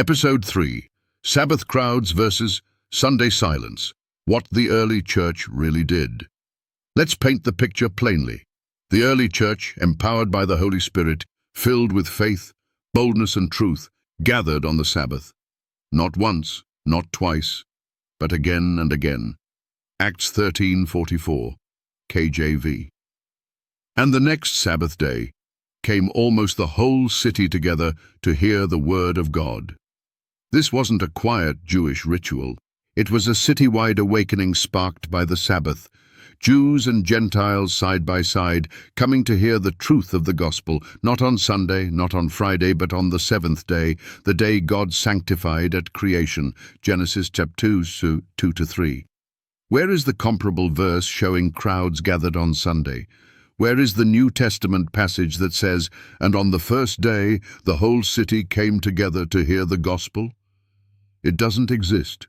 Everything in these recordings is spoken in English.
Episode 3, Sabbath Crowds versus Sunday Silence, What the Early Church Really Did. Let's paint the picture plainly. The early church, empowered by the Holy Spirit, filled with faith, boldness and truth, gathered on the Sabbath. Not once, not twice, but again and again. Acts 13:44, KJV. And the next Sabbath day came almost the whole city together to hear the word of God. This wasn't a quiet Jewish ritual. It was a citywide awakening sparked by the Sabbath. Jews and Gentiles side by side, coming to hear the truth of the gospel, not on Sunday, not on Friday, but on the seventh day, the day God sanctified at creation, Genesis chapter 2-3. Where is the comparable verse showing crowds gathered on Sunday? Where is the New Testament passage that says, "And on the first day the whole city came together to hear the gospel"? It doesn't exist.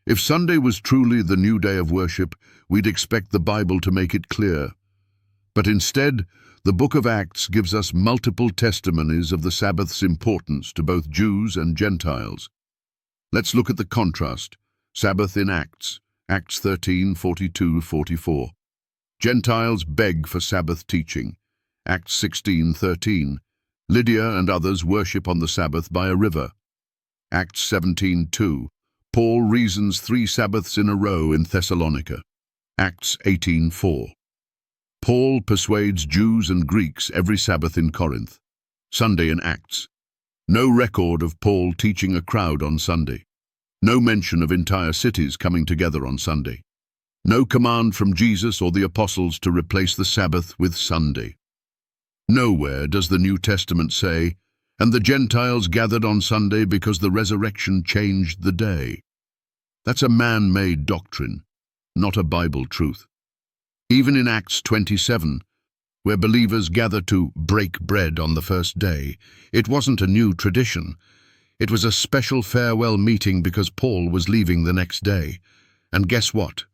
If Sunday was truly the new day of worship, we'd expect the Bible to make it clear. But instead, the book of Acts gives us multiple testimonies of the Sabbath's importance to both Jews and Gentiles. Let's look at the contrast. Sabbath in Acts, Acts 13:42-44. Gentiles beg for Sabbath teaching. Acts 16:13. Lydia and others worship on the Sabbath by a river. Acts 17:2. Paul reasons 3 Sabbaths in a row in Thessalonica. Acts 18:4. Paul persuades Jews and Greeks every Sabbath in Corinth. Sunday in Acts. No record of Paul teaching a crowd on Sunday. No mention of entire cities coming together on Sunday. No command from Jesus or the apostles to replace the Sabbath with Sunday. Nowhere does the New Testament say, "And the Gentiles gathered on Sunday because the resurrection changed the day." That's a man-made doctrine, not a Bible truth. Even in Acts 27, where believers gather to break bread on the first day, it wasn't a new tradition. It was a special farewell meeting because Paul was leaving the next day. And guess what?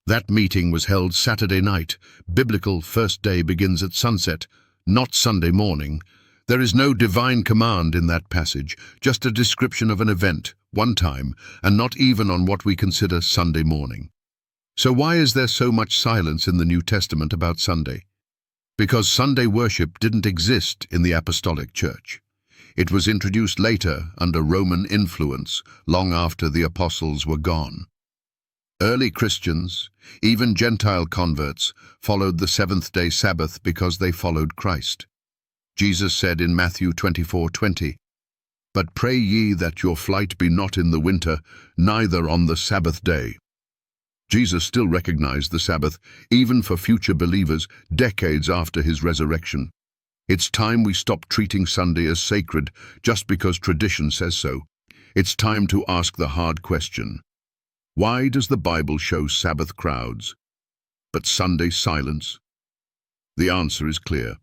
That meeting was held Saturday night. Biblical first day begins at sunset, not Sunday morning. There is no divine command in that passage, just a description of an event, one time, and not even on what we consider Sunday morning. So why is there so much silence in the New Testament about Sunday? Because Sunday worship didn't exist in the Apostolic Church. It was introduced later under Roman influence, long after the apostles were gone. Early Christians, even Gentile converts, followed the seventh-day Sabbath because they followed Christ. Jesus said in Matthew 24:20, "But pray ye that your flight be not in the winter, neither on the Sabbath day." Jesus still recognized the Sabbath, even for future believers, decades after his resurrection. It's time we stop treating Sunday as sacred just because tradition says so. It's time to ask the hard question. Why does the Bible show Sabbath crowds, but Sunday silence? The answer is clear.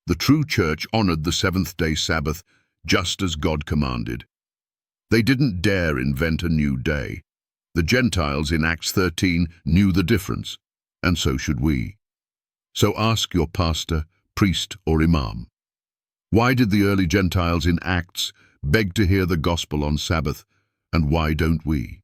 The true church honored the seventh-day Sabbath just as God commanded. They didn't dare invent a new day. The Gentiles in Acts 13 knew the difference, and so should we. So ask your pastor, priest, or imam. Why did the early Gentiles in Acts beg to hear the gospel on Sabbath, and why don't we?